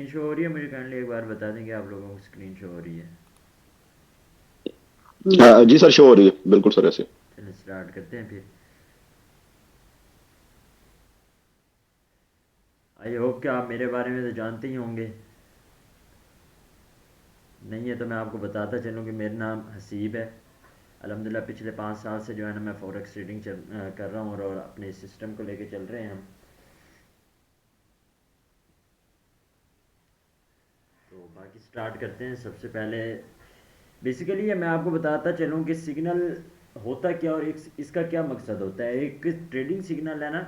Show हो रही है? मुझे काइंडली एक बार बता दें कि आप लोगों को स्क्रीन शो हो रही है? हाँ जी सर, शो हो रही है बिल्कुल सर ऐसे। चलिए स्टार्ट करते हैं फिर। आई होप कि आप मेरे बारे में तो जानते ही होंगे। नहीं है तो मैं आपको बताता चलूँ कि मेरा नाम हसीब है। अल्हम्दुलिल्लाह पिछले 5 साल से जो है ना मैं फॉरेक्स ट्रेडिंग कर रहा हूँ, और अपने सिस्टम को लेके चल रहे हैं हम। तो बाकी स्टार्ट करते हैं। सबसे पहले बेसिकली ये मैं आपको बताता चलूँ कि सिग्नल होता क्या और इसका क्या मकसद होता है। एक ट्रेडिंग सिग्नल है ना,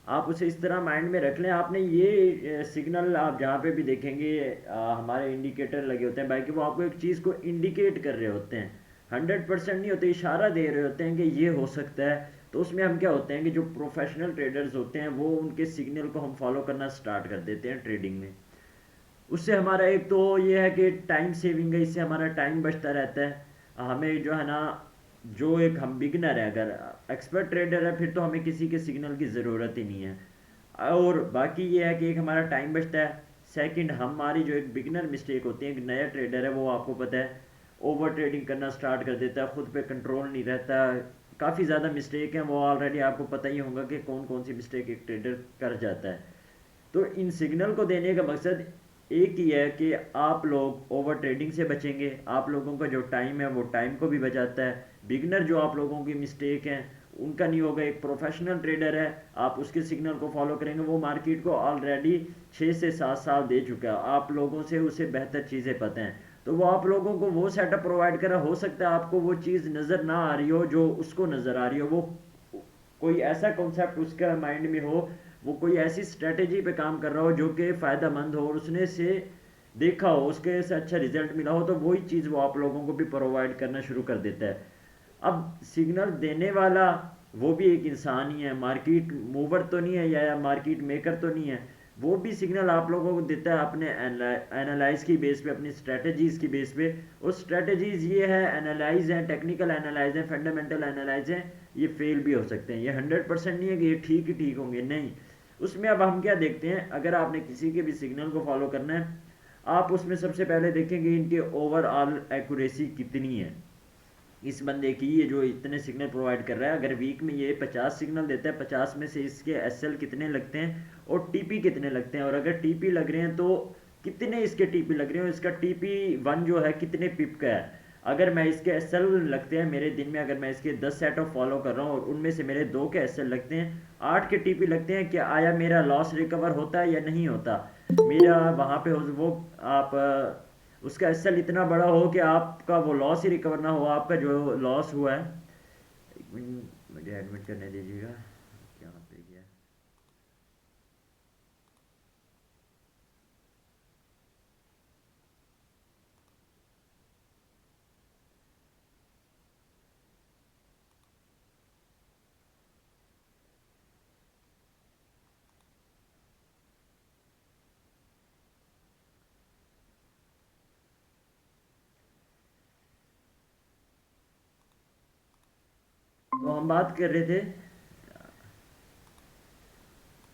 आप उसे इस तरह माइंड में रख लें। आपने ये सिग्नल आप जहाँ पे भी देखेंगे हमारे इंडिकेटर लगे होते हैं बाकी, वो आपको एक चीज़ को इंडिकेट कर रहे होते हैं। 100% नहीं होते, इशारा दे रहे होते हैं कि ये हो सकता है। तो उसमें हम क्या होते हैं कि जो प्रोफेशनल ट्रेडर्स होते हैं वो उनके सिग्नल को हम फॉलो करना स्टार्ट कर देते हैं ट्रेडिंग में। उससे हमारा एक तो ये है कि टाइम सेविंग है, इससे हमारा टाइम बचता रहता है। हमें जो है ना, जो एक हम बिगनर है, अगर एक्सपर्ट ट्रेडर है फिर तो हमें किसी के सिग्नल की ज़रूरत ही नहीं है। और बाकी ये है कि एक हमारा टाइम बचता है। सेकंड, हमारी जो एक बिगनर मिस्टेक होती है, एक नया ट्रेडर है वो आपको पता है ओवर ट्रेडिंग करना स्टार्ट कर देता है, खुद पे कंट्रोल नहीं रहता। काफ़ी ज़्यादा मिस्टेक हैं वो, ऑलरेडी आपको पता ही होगा कि कौन कौन सी मिस्टेक एक ट्रेडर कर जाता है। तो इन सिग्नल को देने का मकसद एक ही है कि आप लोग ओवर ट्रेडिंग से बचेंगे, आप लोगों का जो टाइम है वो टाइम को भी बचाता है। बिगनर जो आप लोगों की मिस्टेक हैं उनका नहीं होगा। एक प्रोफेशनल ट्रेडर है, आप उसके सिग्नल को फॉलो करेंगे, वो मार्केट को ऑलरेडी 6 से 7 साल दे चुका है, आप लोगों से उसे बेहतर चीज़ें पता हैं। तो वो आप लोगों को वो सेटअप प्रोवाइड करा। हो सकता है आपको वो चीज़ नज़र ना आ रही हो जो उसको नज़र आ रही हो, वो कोई ऐसा कॉन्सेप्ट उसका माइंड में हो, वो कोई ऐसी स्ट्रेटेजी पे काम कर रहा हो जो कि फ़ायदा मंद हो और उसने से देखा हो, उसके से अच्छा रिजल्ट मिला हो, तो वही चीज़ वो आप लोगों को भी प्रोवाइड करना शुरू कर देता है। अब सिग्नल देने वाला वो भी एक इंसान ही है, मार्केट मूवर तो नहीं है या मार्केट मेकर तो नहीं है। वो भी सिग्नल आप लोगों को देता है अपने एनालाइज की बेस पे, अपनी स्ट्रेटजीज की बेस पे। और स्ट्रेटजीज ये है, एनालाइज है, टेक्निकल एनालाइज है, फंडामेंटल एनालाइज है। ये फेल भी हो सकते हैं, ये 100% नहीं है कि ये ठीक ही ठीक होंगे, नहीं। उसमें अब हम क्या देखते हैं, अगर आपने किसी के भी सिग्नल को फॉलो करना है, आप उसमें सबसे पहले देखेंगे इनके ओवरऑल एक्यूरेसी कितनी है। इस बंदे की, ये जो इतने सिग्नल प्रोवाइड कर रहा है, अगर वीक में ये 50 सिग्नल देता है, 50 में से इसके एसएल कितने लगते हैं और टीपी कितने लगते हैं। और अगर टीपी लग रहे हैं तो कितने इसके टीपी लग रहे हैं, इसका टीपी वन जो है कितने पिप का है। अगर मैं इसके एसएल लगते हैं मेरे दिन में, अगर मैं इसके 10 सेट ऑफ फॉलो कर रहा हूँ और उनमें से मेरे 2 के एसएल लगते हैं, 8 के टीपी लगते हैं, क्या आया मेरा लॉस रिकवर होता है या नहीं होता। मेरा वहाँ पे वो आप उसका एसएल इतना बड़ा हो कि आपका वो लॉस ही रिकवर ना हो, आपका जो लॉस हुआ है। एक मिनट मुझे एडमिट करने दीजिएगा। यहाँ पे गया। तो हम बात कर रहे थे,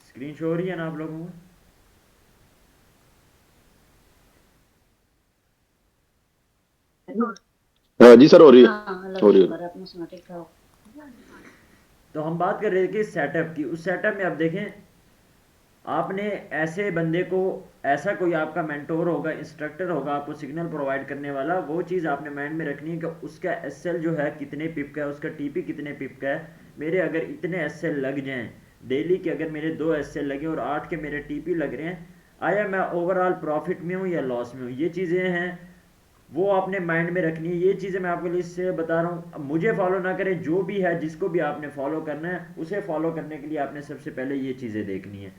स्क्रीन शो हो रही है ना आप लोगों को? हाँ जी सर, हो रही है। हो रही है। तो हम बात कर रहे थे कि सेटअप की, उस सेटअप में आप देखें, आपने ऐसे बंदे को, ऐसा कोई आपका मेंटोर होगा, इंस्ट्रक्टर होगा आपको सिग्नल प्रोवाइड करने वाला, वो चीज़ आपने माइंड में रखनी है कि उसका एसएल जो है कितने पिप का है, उसका टीपी कितने पिप का है। मेरे अगर इतने एसएल लग जाएं डेली के, अगर मेरे 2 एसएल लगे और 8 के मेरे टीपी लग रहे हैं, आया मैं ओवरऑल प्रॉफिट में हूँ या लॉस में हूँ। ये चीज़ें हैं, वो आपने माइंड में रखनी है। ये चीज़ें मैं आपको लिस्ट से बता रहा हूँ। अब मुझे फॉलो ना करें, जो भी है जिसको भी आपने फॉलो करना है, उसे फॉलो करने के लिए आपने सबसे पहले ये चीज़ें देखनी है।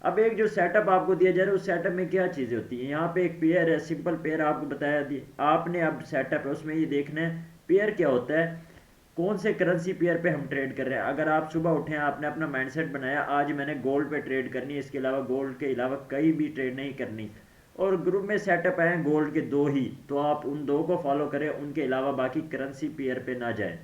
अब एक जो सेटअप आपको दिया जा रहा है, उस सेटअप में क्या चीज़ें होती हैं, यहाँ पे एक पेयर है, सिंपल पेयर आपको बताया दी आपने। अब सेटअप है उसमें ये देखना है पेयर क्या होता है, कौन से करेंसी पेयर पे हम ट्रेड कर रहे हैं। अगर आप सुबह उठे हैं, आपने अपना माइंडसेट बनाया आज मैंने गोल्ड पे ट्रेड करनी है, इसके अलावा गोल्ड के अलावा कहीं भी ट्रेड नहीं करनी, और ग्रुप में सेटअप है गोल्ड के 2 ही, तो आप उन 2 को फॉलो करें, उनके अलावा बाकी करेंसी पेयर पे ना जाए।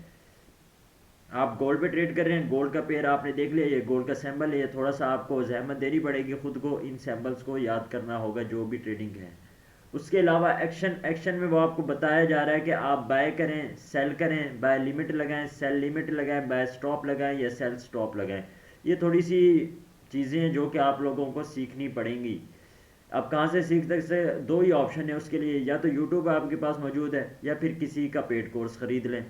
आप गोल्ड पे ट्रेड कर रहे हैं, गोल्ड का पेयर आपने देख लिया, ये गोल्ड का सिंबल है, ये थोड़ा सा आपको जहमत देनी पड़ेगी, खुद को इन सिंबल्स को याद करना होगा जो भी ट्रेडिंग है। उसके अलावा एक्शन, एक्शन में वो आपको बताया जा रहा है कि आप बाय करें, सेल करें, बाय लिमिट लगाएं, सेल लिमिट लगाएं, बाय स्टॉप लगाएं या सेल स्टॉप लगाएं। ये थोड़ी सी चीज़ें हैं जो कि आप लोगों को सीखनी पड़ेंगी। अब कहाँ से सीख सकते हैं? दो ही ऑप्शन है उसके लिए, या तो यूट्यूब आपके पास मौजूद है या फिर किसी का पेड कोर्स ख़रीद लें।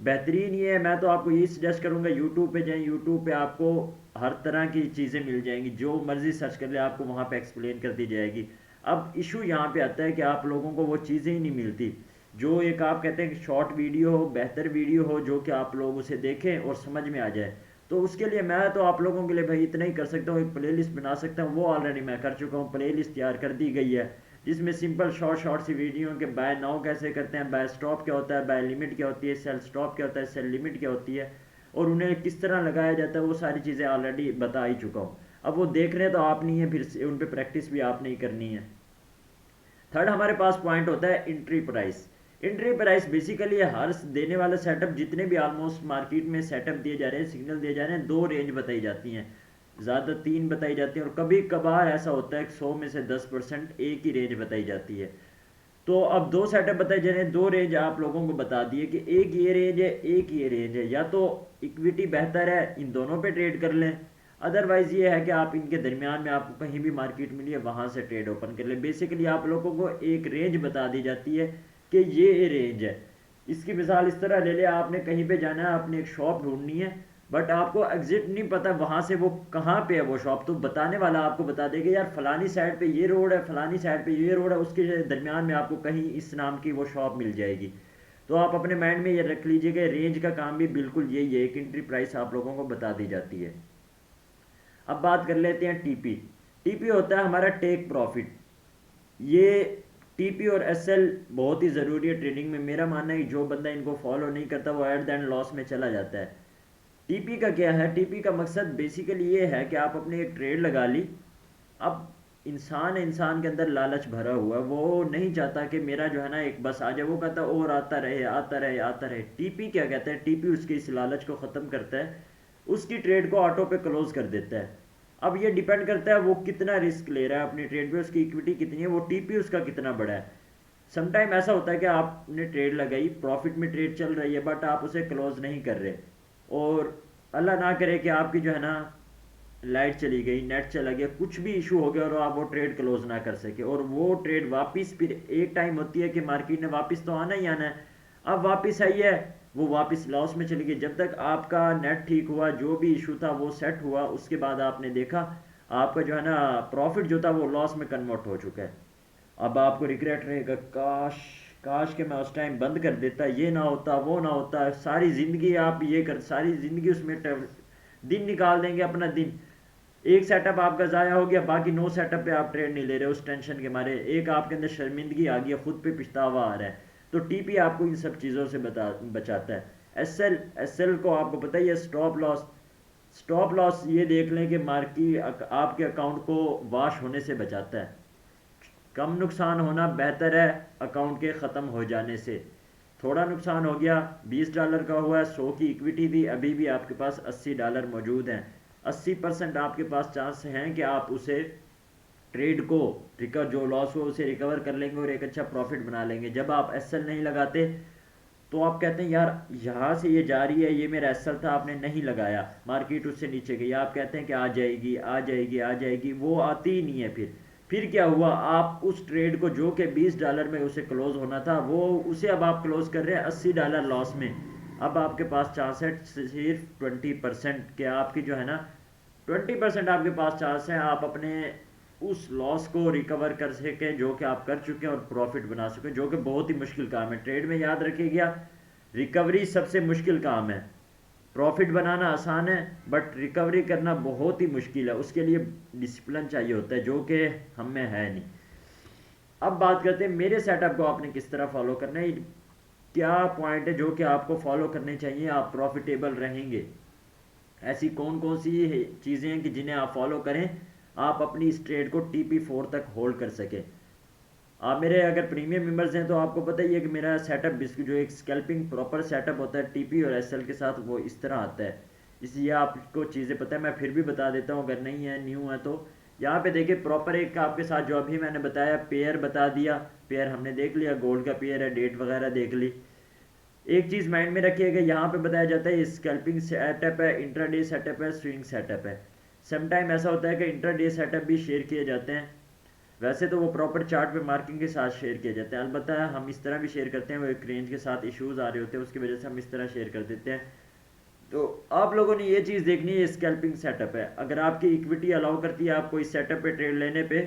बेहतरीन ये है, मैं तो आपको यही सजेस्ट करूँगा यूट्यूब पे जाएं, यूट्यूब पे आपको हर तरह की चीज़ें मिल जाएंगी, जो मर्ज़ी सर्च कर ले आपको वहाँ पे एक्सप्लेन कर दी जाएगी। अब इशू यहाँ पे आता है कि आप लोगों को वो चीज़ें ही नहीं मिलती, जो एक आप कहते हैं कि शॉर्ट वीडियो हो, बेहतर वीडियो हो, जो कि आप लोग उसे देखें और समझ में आ जाए। तो उसके लिए मैं तो आप लोगों के लिए भाई इतना ही कर सकता हूँ, एक प्लेलिस्ट बना सकता हूँ, वो ऑलरेडी मैं कर चुका हूँ, प्लेलिस्ट तैयार कर दी गई है, जिसमें सिंपल शॉर्ट शॉर्ट सी वीडियो के बाय नाउ कैसे करते हैं, बाय स्टॉप क्या होता है, बाय लिमिट क्या होती है, सेल स्टॉप क्या होता है, सेल लिमिट क्या होती है, और उन्हें किस तरह लगाया जाता है, वो सारी चीज़ें ऑलरेडी बता ही चुका हूँ। अब वो देख रहे तो आप नहीं है, फिर से उन पर प्रैक्टिस भी आपने ही करनी है। थर्ड हमारे पास पॉइंट होता है entry price. Entry price basically हर देने वाला सेटअप, जितने भी ऑलमोस्ट मार्केट में सेटअप दिए जा रहे हैं, सिग्नल दिए जा रहे हैं, दो रेंज बताई जाती हैं, ज़्यादा तीन बताई जाती हैं, और कभी कभार ऐसा होता है कि 100 में से 10% एक ही रेंज बताई जाती है। तो अब दो सेटअप बताए जा रहे हैं, दो रेंज आप लोगों को बता दिए कि एक ये रेंज है, एक ये रेंज है, या तो इक्विटी बेहतर है इन दोनों पे ट्रेड कर लें, अदरवाइज ये है कि आप इनके दरमियान में आपको कहीं भी मार्केट मिली है वहां से ट्रेड ओपन कर लें। बेसिकली आप लोगों को एक रेंज बता दी जाती है कि ये रेंज है। इसकी मिसाल इस तरह ले लिया, आपने कहीं पे जाना है, आपने एक शॉप ढूंढनी है, बट आपको एग्जिट नहीं पता वहां से वो कहाँ पे है वो शॉप, तो बताने वाला आपको बता देगा यार फलानी साइड पे ये रोड है, फलानी साइड पे ये रोड है, उसके दरमियान में आपको कहीं इस नाम की वो शॉप मिल जाएगी। तो आप अपने माइंड में ये रख लीजिएगा, रेंज का काम भी बिल्कुल यही है, एक एंट्री प्राइस आप लोगों को बता दी जाती है। अब बात कर लेते हैं टीपी। टीपी होता है हमारा टेक प्रॉफिट। ये टीपी और एसएल बहुत ही ज़रूरी है ट्रेडिंग में। मेरा मानना है कि जो बंदा इनको फॉलो नहीं करता वो एट द एंड लॉस में चला जाता है। टीपी का क्या है? टीपी का मकसद बेसिकली ये है कि आप अपने एक ट्रेड लगा ली। अब इंसान है, इंसान के अंदर लालच भरा हुआ है, वो नहीं चाहता कि मेरा जो है ना एक बस आ जाए, वो कहता और आता रहे आता रहे आता रहे। टीपी क्या कहता है? टीपी उसके इस लालच को ख़त्म करता है, उसकी ट्रेड को ऑटो पे क्लोज कर देता है। अब ये डिपेंड करता है वो कितना रिस्क ले रहा है अपनी ट्रेड पे, उसकी इक्विटी कितनी है, वो टीपी उसका कितना बड़ा है। समटाइम ऐसा होता है कि आपने ट्रेड लगाई, प्रॉफिट में ट्रेड चल रही है, बट आप उसे क्लोज नहीं कर रहे, और अल्लाह ना करे कि आपकी जो है ना लाइट चली गई, नेट चला गया, कुछ भी इशू हो गया और आप वो ट्रेड क्लोज ना कर सके, और वो ट्रेड वापस फिर एक टाइम होती है कि मार्केट ने वापस तो आना ही आना है, अब वापस आई है, वो वापस लॉस में चली गई। जब तक आपका नेट ठीक हुआ, जो भी इशू था वो सेट हुआ, उसके बाद आपने देखा आपका जो है ना प्रॉफिट जो था वो लॉस में कन्वर्ट हो चुका है। अब आपको रिग्रेट रहेगा, काश काश कि मैं उस टाइम बंद कर देता, ये ना होता वो ना होता, सारी ज़िंदगी आप ये कर, सारी ज़िंदगी उसमें दिन निकाल देंगे अपना दिन। एक सेटअप आपका ज़ाया हो गया, बाकी 9 सेटअप पे आप ट्रेड नहीं ले रहे उस टेंशन के मारे, एक आपके अंदर शर्मिंदगी आ गई, खुद पे पछतावा आ रहा है। तो टीपी आपको इन सब चीज़ों से बचाता है। एसएल, एसएल को आपको पता ही है, स्टॉप लॉस। स्टॉप लॉस ये देख लें कि मार्केट आपके अकाउंट को वॉश होने से बचाता है। कम नुकसान होना बेहतर है अकाउंट के ख़त्म हो जाने से। थोड़ा नुकसान हो गया, $20 का हुआ है, 100 की इक्विटी थी, अभी भी आपके पास $80 मौजूद हैं, 80% आपके पास चांस हैं कि आप उसे ट्रेड को रिकवर, जो लॉस हो उसे रिकवर कर लेंगे और एक अच्छा प्रॉफिट बना लेंगे। जब आप एसएल नहीं लगाते तो आप कहते हैं यार यहाँ से ये जा रही है, ये मेरा एसएल था, आपने नहीं लगाया, मार्केट उससे नीचे गई, आप कहते हैं कि आ जाएगी आ जाएगी आ जाएगी, वो आती ही नहीं है। फिर क्या हुआ? आप उस ट्रेड को जो कि $20 में उसे क्लोज होना था, वो उसे अब आप क्लोज कर रहे हैं $80 लॉस में। अब आपके पास चांस है सिर्फ 20% के, आपकी जो है ना 20% आपके पास चांस है आप अपने उस लॉस को रिकवर कर सकें जो कि आप कर चुके हैं, और प्रॉफिट बना सकें, जो कि बहुत ही मुश्किल काम है ट्रेड में। याद रखिएगा, रिकवरी सबसे मुश्किल काम है। प्रॉफिट बनाना आसान है, बट रिकवरी करना बहुत ही मुश्किल है, उसके लिए डिसिप्लिन चाहिए होता है जो कि हम में है नहीं। अब बात करते हैं मेरे सेटअप को आपने किस तरह फॉलो करना है, क्या पॉइंट है जो कि आपको फॉलो करने चाहिए, आप प्रॉफिटेबल रहेंगे। ऐसी कौन कौन सी चीज़ें हैं कि जिन्हें आप फॉलो करें, आप अपनी इस ट्रेड को TP4 तक होल्ड कर सकें। आप मेरे अगर प्रीमियम मेंबर्स हैं तो आपको पता ही है कि मेरा सेटअप जो एक स्कैल्पिंग प्रॉपर सेटअप होता है टीपी और एसएल के साथ, वो इस तरह आता है। इसलिए आपको चीज़ें पता है, मैं फिर भी बता देता हूँ अगर नहीं है, न्यू है तो। यहाँ पे देखिए प्रॉपर एक आपके साथ जो अभी मैंने बताया, पेयर बता दिया, पेयर हमने देख लिया, गोल्ड का पेयर है, डेट वगैरह देख ली। एक चीज़ माइंड में रखिएगा, यहाँ पे बताया जाता है स्कैल्पिंग सेटअप है, इंट्राडे सेटअप है, स्विंग सेटअप है। समटाइम ऐसा होता है कि इंट्राडे सेटअप भी शेयर किए जाते हैं, वैसे तो वो प्रॉपर चार्ट पे मार्किंग के साथ शेयर किए जाते हैं, अलबत्ता हम इस तरह भी शेयर करते हैं, वो एक रेंज के साथ इश्यूज आ रहे होते हैं, उसकी वजह से हम इस तरह शेयर कर देते हैं। तो आप लोगों ने ये चीज़ देखनी है, स्कैल्पिंग सेटअप है, अगर आपकी इक्विटी अलाउ करती है आपको इस सेटअप पे ट्रेड लेने पे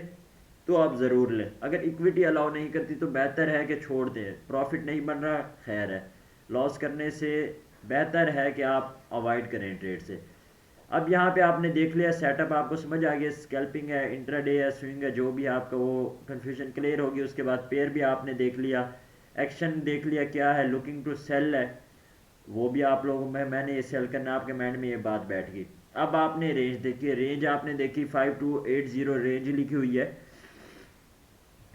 तो आप ज़रूर लें। अगर इक्विटी अलाउ नहीं करती तो बेहतर है कि छोड़ दें, प्रॉफिट नहीं बन रहा खैर है, लॉस करने से बेहतर है कि आप अवॉइड करें ट्रेड से। अब यहाँ पे आपने देख लिया सेटअप, आपको समझ आ गया, स्कैल्पिंग है, इंट्राडे है, स्विंग है, जो भी आपका वो कन्फ्यूजन क्लियर होगी। उसके बाद पेयर भी आपने देख लिया, एक्शन देख लिया क्या है, लुकिंग टू सेल है, वो भी आप लोगों में मैंने ये सेल करना, आपके माइंड में ये बात बैठ गई। अब आपने रेंज देखी, रेंज आपने देखी 5280 रेंज लिखी हुई है,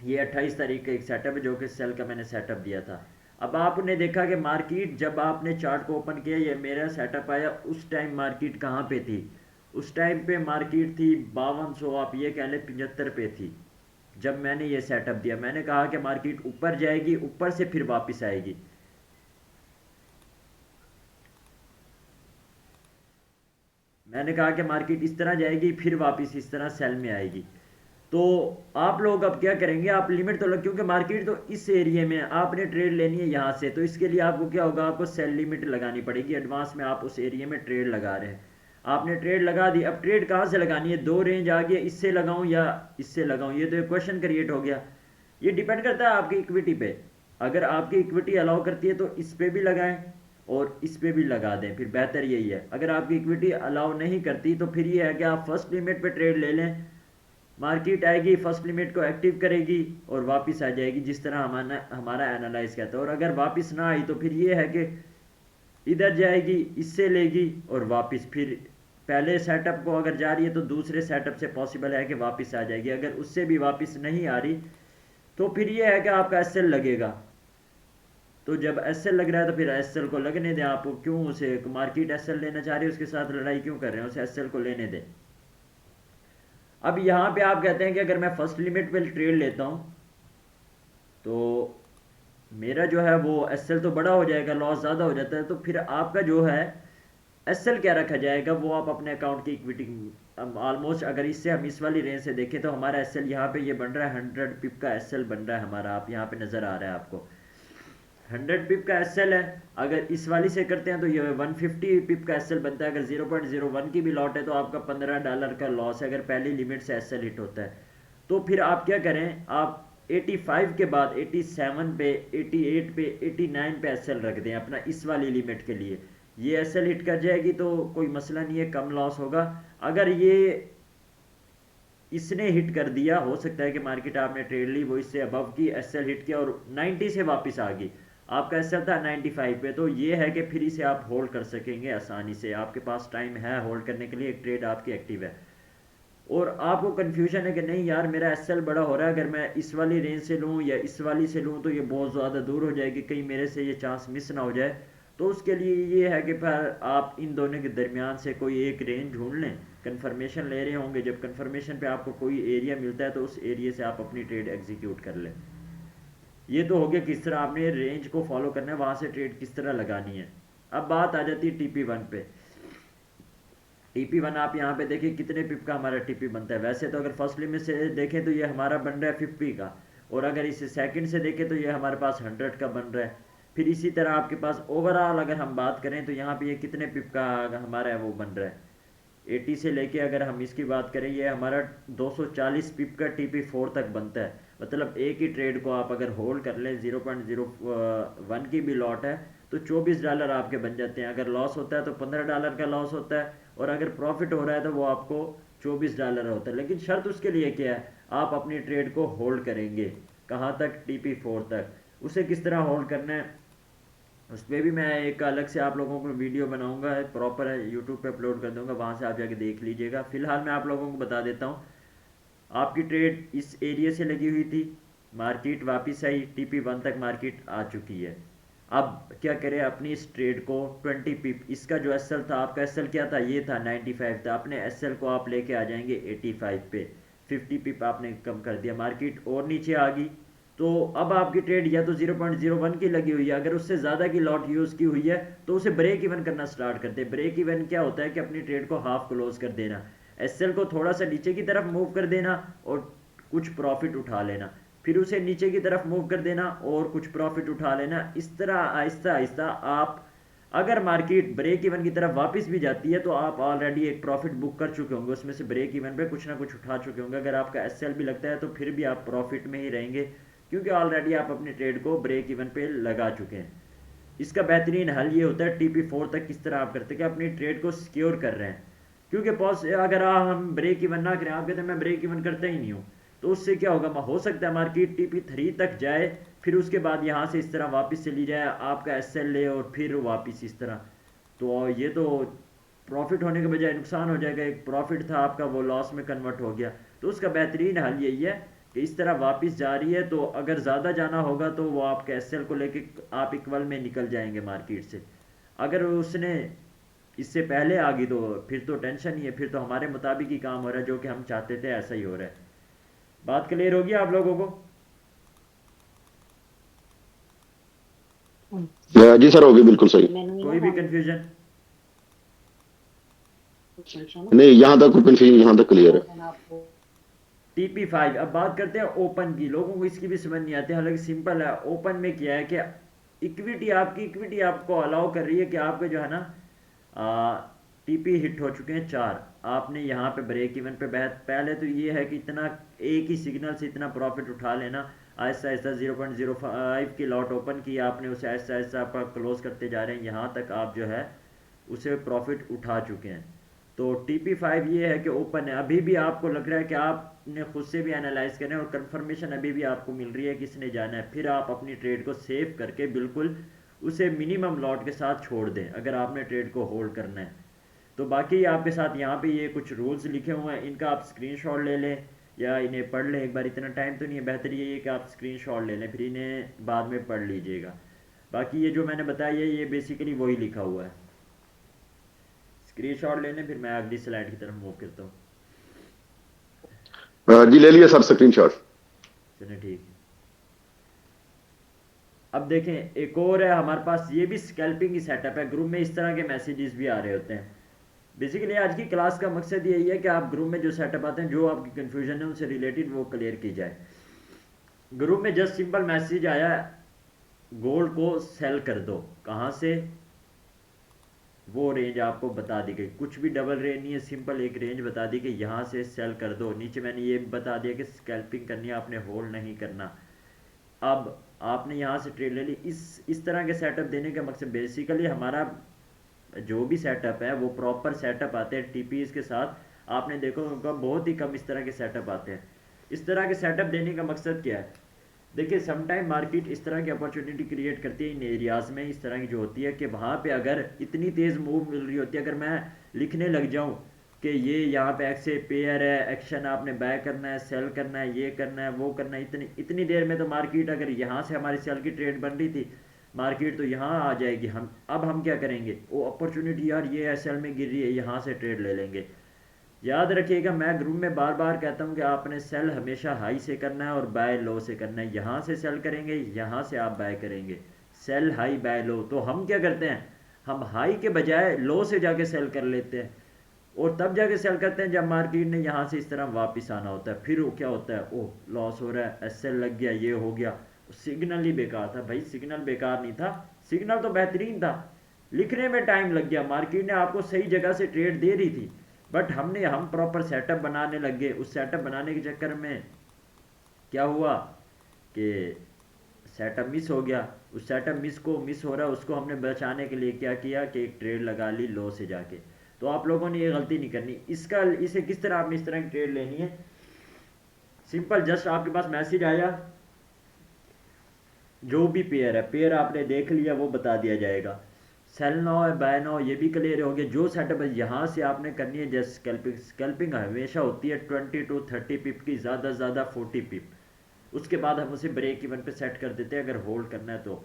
ये 28 तारीख का एक सेटअप है जो कि सेल का मैंने सेटअप दिया था। अब आपने देखा कि मार्केट जब आपने चार्ट को ओपन किया, ये मेरा सेटअप आया, उस टाइम मार्केट कहाँ पे थी? उस टाइम पे मार्केट थी 5200, आप ये कह लें 75 पे थी। जब मैंने ये सेटअप दिया मैंने कहा कि मार्केट ऊपर जाएगी, ऊपर से फिर वापस आएगी। मैंने कहा कि मार्केट इस तरह जाएगी फिर वापस इस तरह सेल में आएगी। तो आप लोग अब क्या करेंगे, आप लिमिट तो लग, क्योंकि मार्केट तो इस एरिया में आपने ट्रेड लेनी है यहाँ से, तो इसके लिए आपको क्या होगा, आपको सेल लिमिट लगानी पड़ेगी, एडवांस में आप उस एरिया में ट्रेड लगा रहे हैं। आपने ट्रेड लगा दी, अब ट्रेड कहाँ से लगानी है, दो रेंज आ गई, इससे लगाऊं या इससे लगाऊं, ये तो एक क्वेश्चन क्रिएट हो गया। ये डिपेंड करता है आपकी इक्विटी पे, अगर आपकी इक्विटी अलाउ करती है तो इस पे भी लगाएं और इस पे भी लगा दें, फिर बेहतर यही है। अगर आपकी इक्विटी अलाउ नहीं करती तो फिर ये है कि आप फर्स्ट लिमिट पे ट्रेड ले लें, मार्केट आएगी, फर्स्ट लिमिट को एक्टिव करेगी और वापस आ जाएगी, जिस तरह हमारा हमारा एनालाइज कहता है। और अगर वापस ना आई तो फिर ये है कि इधर जाएगी, इससे लेगी और वापस फिर पहले सेटअप को अगर जा रही है तो दूसरे सेटअप से पॉसिबल है कि वापस आ जाएगी। अगर उससे भी वापस नहीं आ रही तो फिर ये है कि आपका एसएल लगेगा। तो जब एसएल लग रहा है तो फिर एसएल को लगने दें, आप क्यों उसे, मार्केट एसएल लेना चाह रही है उसके साथ लड़ाई क्यों कर रहे हैं, उसे एसएल को लेने दें। अब यहाँ पे आप कहते हैं कि अगर मैं फर्स्ट लिमिट पे ट्रेड लेता हूँ तो मेरा जो है वो एसएल तो बड़ा हो जाएगा, लॉस ज़्यादा हो जाता है, तो फिर आपका जो है एसएल क्या रखा जाएगा, वो आप अपने अकाउंट की इक्विटी, ऑलमोस्ट अगर इससे हम इस वाली रेंज से देखें तो हमारा एसएल यहाँ पे ये बन रहा है 100 पिप का एसएल बन रहा है हमारा, आप यहाँ पे नज़र आ रहा है आपको 100 पिप का एसएल है। अगर इस वाली से करते हैं तो ये 150 पिप का एसएल बनता है, अगर 0.01 की भी लॉट है तो आपका $15 का लॉस है, अगर पहली लिमिट से एसएल हिट होता है। तो फिर आप क्या करें, आप 85 के बाद 87 पे, 88 पे, 89 पे एसएल रख दें अपना इस वाली लिमिट के लिए। ये एसएल हिट कर जाएगी तो कोई मसला नहीं है, कम लॉस होगा। अगर ये इसने हिट कर दिया, हो सकता है कि मार्केट आपने ट्रेड ली वो इससे अबव की, एसएल हिट किया और 90 से वापस आ गई, आपका एसएल था 95 पे, तो ये है कि फिर इसे आप होल्ड कर सकेंगे आसानी से, आपके पास टाइम है होल्ड करने के लिए, एक ट्रेड आपकी एक्टिव है। और आपको कन्फ्यूजन है कि नहीं यार मेरा एसएल बड़ा हो रहा है, अगर मैं इस वाली रेंज से लूँ या इस वाली से लूँ तो ये बहुत ज़्यादा दूर हो जाएगी, कहीं मेरे से ये चांस मिस ना हो जाए। तो उसके लिए ये है कि फिर आप इन दोनों के दरमियान से कोई एक रेंज ढूंढ लें, कन्फर्मेशन ले रहे होंगे, जब कन्फर्मेशन पे आपको कोई एरिया मिलता है तो उस एरिया से आप अपनी ट्रेड एग्जीक्यूट कर लें। ये तो हो गया किस तरह आपने रेंज को फॉलो करना है, वहाँ से ट्रेड किस तरह लगानी है। अब बात आ जाती है TP1 पे। TP1 आप यहाँ पे देखिए कितने पिप का हमारा TP बनता है। वैसे तो अगर फर्स्ट लिमिट से देखें तो ये हमारा बन रहा है 50 का, और अगर इसे सेकंड से देखें तो ये हमारे पास 100 का बन रहा है। फिर इसी तरह आपके पास ओवरऑल अगर हम बात करें तो यहाँ पे ये कितने पिप का हमारा है वो बन रहा है 80 से लेके, अगर हम इसकी बात करें ये हमारा 240 पिप का TP4 तक बनता है। मतलब एक ही ट्रेड को आप अगर होल्ड कर लें, 0.01 की भी लॉट है तो $24 आपके बन जाते हैं। अगर लॉस होता है तो $15 का लॉस होता है, और अगर प्रॉफिट हो रहा है तो वो आपको $24 होता है। लेकिन शर्त उसके लिए क्या है, आप अपनी ट्रेड को होल्ड करेंगे कहाँ तक, TP4 तक। उसे किस तरह होल्ड करना है उस पर भी मैं एक अलग से आप लोगों को वीडियो बनाऊंगा, प्रॉपर है, यूट्यूब पे अपलोड कर दूंगा, वहाँ से आप जाके देख लीजिएगा। फिलहाल मैं आप लोगों को बता देता हूँ, आपकी ट्रेड इस एरिया से लगी हुई थी, मार्केट वापस आई, TP1 तक मार्केट आ चुकी है। अब क्या करें अपनी इस ट्रेड को 20 पिप, इसका जो एसएल था, आपका एसएल क्या था, ये था 95 था, अपने एसएल को आप लेके आ जाएंगे 85 पे, 50 पिप आपने कम कर दिया, मार्केट और नीचे आ गई। तो अब आपकी ट्रेड या तो 0.01 की लगी हुई है, अगर उससे ज़्यादा की लॉट यूज़ की हुई है तो उसे ब्रेक इवन करना स्टार्ट करते हैं। ब्रेक इवन क्या होता है कि अपनी ट्रेड को हाफ क्लोज कर देना, एसएल को थोड़ा सा नीचे की तरफ मूव कर देना और कुछ प्रॉफिट उठा लेना, फिर उसे नीचे की तरफ मूव कर देना और कुछ प्रॉफिट उठा लेना। इस तरह आहिस्ता आहिस्ता आप, अगर मार्केट ब्रेक इवन की तरफ वापस भी जाती है तो आप ऑलरेडी एक प्रॉफिट बुक कर चुके होंगे, उसमें से ब्रेक इवन पे कुछ ना कुछ उठा चुके होंगे। अगर आपका एसएल भी लगता है तो फिर भी आप प्रॉफिट में ही रहेंगे, क्योंकि ऑलरेडी आप अपनी ट्रेड को ब्रेक इवन पे लगा चुके हैं। इसका बेहतरीन हल ये होता है TP4 तक किस तरह आप करते हैं कि अपनी ट्रेड को सिक्योर कर रहे हैं, क्योंकि अगर हम ब्रेक इवन ना करें, आप कहते हैं मैं ब्रेक इवन करता ही नहीं हूँ, तो उससे क्या होगा, हो सकता है मार्केट TP3 तक जाए, फिर उसके बाद यहाँ से इस तरह वापस चली जाए, आपका एसएल ले और फिर वापस इस तरह, तो ये तो प्रॉफिट होने के बजाय नुकसान हो जाएगा। एक प्रॉफिट था आपका वो लॉस में कन्वर्ट हो गया। तो उसका बेहतरीन हल यही है कि इस तरह वापस जा रही है तो अगर ज़्यादा जाना होगा तो वो आपके एसएल को लेके आप इक्वल में निकल जाएंगे मार्केट से। अगर उसने इससे पहले आ गई तो फिर तो टेंशन ही है, फिर तो हमारे मुताबिक ही काम हो रहा है, जो कि हम चाहते थे ऐसा ही हो रहा है। बात क्लियर होगी आप लोगों को? जी सर, होगी बिल्कुल सही। कोई भी कंफ्यूजन? नहीं, यहाँ तक कंफ्यूजन, यहाँ तक क्लियर है। TP5। अब बात करते हैं ओपन की। लोगों को इसकी भी समझ नहीं आती, हालांकि सिंपल है। ओपन में क्या है कि इक्विटी आपको अलाउ कर रही है कि आपके जो है ना TP हिट हो चुके हैं 4, आपने यहाँ पे ब्रेक इवन पे पहले तो ये है कि इतना एक ही सिग्नल से इतना प्रॉफिट उठा लेना। आहिस्ता आहिस्ता 0.05 की लॉट ओपन की आपने, उसे आहिस्ता आहिस्ता आप क्लोज करते जा रहे हैं, यहाँ तक आप जो है उसे प्रॉफिट उठा चुके हैं। तो TP5 ये है कि ओपन है। अभी भी आपको लग रहा है कि आपने खुद से भी एनालाइज करें और कंफर्मेशन अभी भी आपको मिल रही है किसने जाना है, फिर आप अपनी ट्रेड को सेव करके बिल्कुल उसे मिनिमम लॉट के साथ छोड़ दें अगर आपने ट्रेड को होल्ड करना है। तो बाकी आपके साथ यहाँ पे ये कुछ रूल्स लिखे हुए हैं, इनका आप स्क्रीनशॉट ले लें या इन्हें पढ़ लें एक बार। इतना टाइम तो नहीं है, बेहतर ये है कि आप स्क्रीनशॉट ले लें, फिर इन्हें बाद में पढ़ लीजिएगा। बाकी ये जो मैंने बताया है ये बेसिकली वही लिखा हुआ है। स्क्रीनशॉट ले लें, फिर मैं अगली स्लाइड की तरफ मूव करता हूँ। जी ले लिया सर स्क्रीनशॉट। चलिए ठीक है। अब देखें एक और है हमारे पास, ये भी स्कैल्पिंग की सेटअप है। ग्रुप में इस तरह के मैसेजेस भी आ रहे होते हैं। बेसिकली आज की क्लास का मकसद यही है कि आप ग्रुप में जो सेटअप आते हैं, जो आपकी कन्फ्यूजन है उनसे रिलेटेड वो क्लियर की जाए। ग्रुप में जस्ट सिंपल मैसेज आया, गोल्ड को सेल कर दो। कहाँ से? वो रेंज आपको बता दी गई, कुछ भी डबल रेंज नहीं है, सिंपल एक रेंज बता दी कि यहाँ से सेल कर दो। नीचे मैंने ये बता दिया कि स्कैल्पिंग करनी है, आपने होल्ड नहीं करना। अब आपने यहाँ से ट्रेड ले ली। इस तरह के सेटअप देने का मकसद, बेसिकली हमारा जो भी सेटअप है वो प्रॉपर सेटअप आते हैं TPs के साथ। आपने देखो उनका बहुत ही कम इस तरह के सेटअप आते हैं। इस तरह के सेटअप देने का मकसद क्या है? देखिए समटाइम मार्केट इस तरह की अपॉर्चुनिटी क्रिएट करती है इन एरियाज़ में, इस तरह की जो होती है कि वहाँ पे अगर इतनी तेज़ मूव मिल रही होती है, अगर मैं लिखने लग जाऊँ कि ये यहाँ पे एक्से पेयर है, एक्शन आपने बाय करना है, सेल करना है, ये करना है, वो करना है, इतनी देर में तो मार्केट, अगर यहाँ से हमारी सेल की ट्रेड बन रही थी, मार्केट तो यहाँ आ जाएगी। हम क्या करेंगे, वो अपॉर्चुनिटी यार ये एसएल में गिर रही है, यहाँ से ट्रेड ले लेंगे। याद रखिएगा, मैं ग्रुप में बार बार कहता हूँ कि आपने सेल हमेशा हाई से करना है और बाय लो से करना है। यहाँ से सेल करेंगे, यहाँ से आप बाय करेंगे। सेल हाई बाय लो। तो हम क्या करते हैं, हम हाई के बजाय लो से जाके सेल कर लेते हैं और तब जाके सेल करते हैं जब मार्केट ने यहाँ से इस तरह वापस आना होता है। फिर वो क्या होता है, ओह लॉस हो रहा है, एसएल लग गया, ये हो गया। सिग्नल ही बेकार था भाई। सिग्नल बेकार नहीं था, सिग्नल तो बेहतरीन था, लिखने में टाइम लग गया। मार्केट ने आपको सही जगह से ट्रेड दे रही थी, बट हम प्रॉपर सेटअप बनाने लग गए। उस सेटअप बनाने के चक्कर में क्या हुआ कि सेटअप मिस हो गया। उस सेटअप मिस हो रहा है, उसको हमने बचाने के लिए क्या किया कि एक ट्रेड लगा ली लो से जाके। तो आप लोगों ने ये गलती नहीं करनी। इसे किस तरह आपने इस तरह की ट्रेड लेनी है, सिंपल जस्ट आपके पास मैसेज आया, जो भी पेयर है, पेयर आपने देख लिया, वो बता दिया जाएगा। सेल नाउ है, बाय नाउ, ये भी क्लियर हो गया। जो सेटअप है यहाँ से आपने करनी है जस्ट स्कैल्पिंग हमेशा होती है 20 to 30 पिप की, ज़्यादा से ज़्यादा 40 पिप, उसके बाद हम उसे ब्रेक इवन पे सेट कर देते हैं अगर होल्ड करना है तो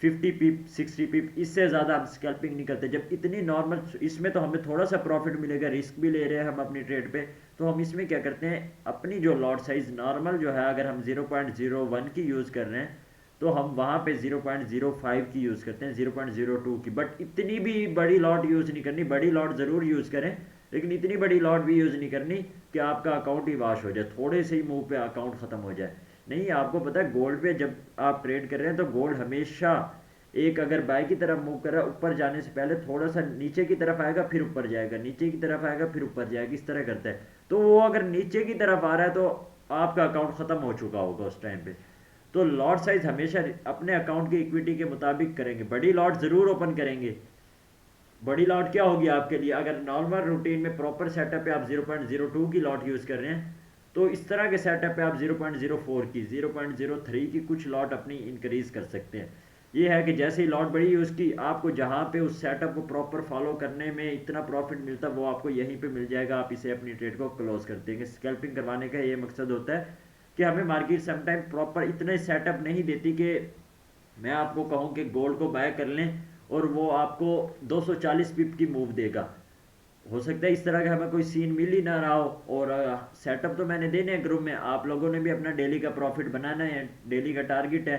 50 पिप 60 पिप, इससे ज़्यादा हम स्कैल्पिंग नहीं करते। जब इतनी नॉर्मल, इसमें तो हमें थोड़ा सा प्रॉफिट मिलेगा, रिस्क भी ले रहे हैं हम अपनी ट्रेड पे, तो हम इसमें क्या करते हैं, अपनी जो लॉट साइज नॉर्मल जो है, अगर हम 0.01 की यूज़ कर रहे हैं तो हम वहाँ पे 0.05 की यूज़ करते हैं, 0.02 की। बट इतनी भी बड़ी लॉट यूज़ नहीं करनी, बड़ी लॉट ज़रूर यूज़ करें लेकिन इतनी बड़ी लॉट भी यूज़ नहीं करनी कि आपका अकाउंट ही वाश हो जाए, थोड़े से ही मूव पे अकाउंट ख़त्म हो जाए। नहीं, आपको पता है गोल्ड पे जब आप ट्रेड कर रहे हैं तो गोल्ड हमेशा एक अगर बाय की तरफ मूव कर रहा है, ऊपर जाने से पहले थोड़ा सा नीचे की तरफ आएगा, फिर ऊपर जाएगा, नीचे की तरफ आएगा, फिर ऊपर जाएगा, इस तरह करता है। तो वो अगर नीचे की तरफ आ रहा है तो आपका अकाउंट ख़त्म हो चुका होगा उस टाइम पे। तो लॉट साइज हमेशा अपने अकाउंट की इक्विटी के मुताबिक करेंगे, बड़ी लॉट ज़रूर ओपन करेंगे। बड़ी लॉट क्या होगी आपके लिए, अगर नॉर्मल रूटीन में प्रॉपर सेटअप पे आप 0.02 की लॉट यूज़ कर रहे हैं तो इस तरह के सेटअप पे आप 0.04 की, 0.03 की कुछ लॉट अपनी इंक्रीज कर सकते हैं। ये है कि जैसे ही लॉट बड़ी यूज़ की, आपको जहाँ पे उस सेटअप को प्रॉपर फॉलो करने में इतना प्रॉफिट मिलता है वो आपको यहीं पे मिल जाएगा, आप इसे अपनी ट्रेड को क्लोज कर देंगे। स्कैल्पिंग करवाने का ये मकसद होता है कि हमें मार्केट समटाइम प्रॉपर इतने सेटअप नहीं देती कि मैं आपको कहूँ कि गोल्ड को बाय कर लें और वो आपको 240 पिप की मूव देगा। हो सकता है इस तरह का हमें कोई सीन मिल ही ना रहा हो, और सेटअप तो मैंने देने हैं ग्रुप में, आप लोगों ने भी अपना डेली का प्रॉफिट बनाना है, डेली का टारगेट है,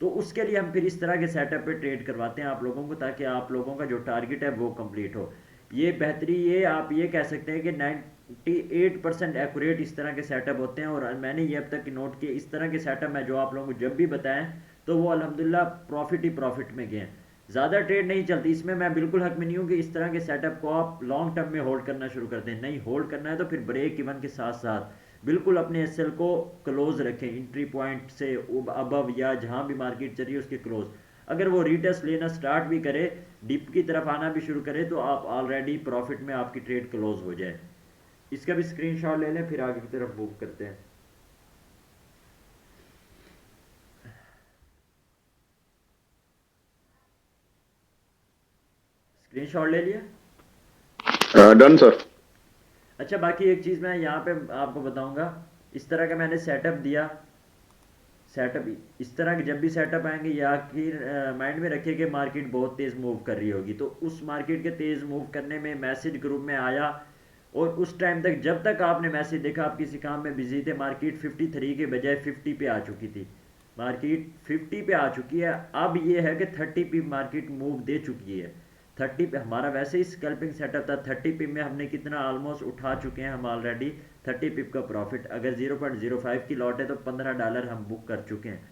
तो उसके लिए हम फिर इस तरह के सेटअप पे ट्रेड करवाते हैं आप लोगों को, ताकि आप लोगों का जो टारगेट है वो कंप्लीट हो। ये बेहतरी, ये आप ये कह सकते हैं कि 98% एक्यूरेट इस तरह के सेटअप होते हैं। और मैंने ये अब तक नोट किए, इस तरह के सेटअप मैं जो आप लोगों को जब भी बताएं तो वो अल्हम्दुलिल्लाह प्रॉफिट ही प्रॉफिट में गए हैं। ज़्यादा ट्रेड नहीं चलती इसमें, मैं बिल्कुल हक में नहीं हूँ कि इस तरह के सेटअप को आप लॉन्ग टर्म में होल्ड करना शुरू कर दें। नहीं, होल्ड करना है तो फिर ब्रेक इवन के साथ साथ बिल्कुल अपने एसएल को क्लोज रखें, एंट्री पॉइंट से अबव या जहाँ भी मार्केट चल रही है उसके क्लोज। अगर वो रीटेस्ट लेना स्टार्ट भी करे, डिप की तरफ आना भी शुरू करे, तो आप ऑलरेडी प्रॉफिट में आपकी ट्रेड क्लोज हो जाए। इसका भी स्क्रीनशॉट ले लें, फिर आगे की तरफ मूव करते हैं। स्क्रीनशॉट ले लिया? Done sir. अच्छा, बाकी एक चीज़ मैं यहाँ पे आपको बताऊंगा, इस तरह का मैंने सेटअप दिया। सेटअप इस तरह के जब भी सेटअप आएंगे, या फिर माइंड में रखिए कि मार्केट बहुत तेज़ मूव कर रही होगी, तो उस मार्केट के तेज़ मूव करने में मैसेज ग्रुप में आया, और उस टाइम तक जब तक आपने मैसेज देखा आप किसी काम में बिजी थे, मार्केट 53 के बजाय 50 पे आ चुकी थी। मार्केट 50 पे आ चुकी है, अब ये है कि 30 पे मार्केट मूव दे चुकी है। 30 पे हमारा वैसे ही स्कैल्पिंग सेटअप था, 30 पिप में हमने कितना ऑलमोस्ट उठा चुके हैं हम ऑलरेडी 30 पिप का प्रॉफिट। अगर 0.05 की लॉट है तो $15 हम बुक कर चुके हैं।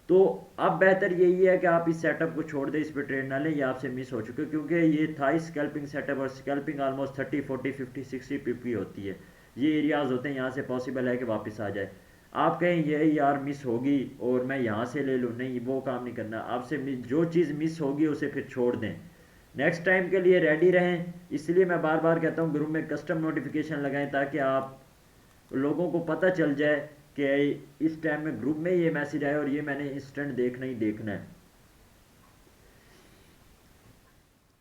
तो अब बेहतर यही है कि आप इस सेटअप को छोड़ दें, इस पर ट्रेड ना लें, ये आपसे मिस हो चुके, क्योंकि ये था स्कैल्पिंग सेटअप, और स्कैल्पिंग ऑलमोस्ट 30 40 50 60 पिप की होती है। ये एरियाज होते हैं, यहाँ से पॉसिबल है कि वापस आ जाए। आप कहें ये यार मिस होगी और मैं यहाँ से ले लूँ, नहीं, वो काम नहीं करना आपसे। जो चीज़ मिस होगी उसे फिर छोड़ दें, नेक्स्ट टाइम के लिए रेडी रहें। इसलिए मैं बार बार कहता हूँ ग्रुप में कस्टम नोटिफिकेशन लगाएं, ताकि आप लोगों को पता चल जाए कि इस टाइम में ग्रुप में ये मैसेज आया और ये मैंने इंस्टेंट देखना ही देखना है।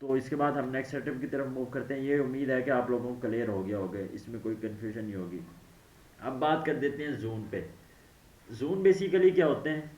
तो इसके बाद हम नेक्स्ट सेटअप की तरफ मूव करते हैं। ये उम्मीद है कि आप लोगों को क्लियर हो गया होगा, इसमें कोई कन्फ्यूजन नहीं होगी। अब बात कर देते हैं जोन पे। जोन बेसिकली क्या होते हैं,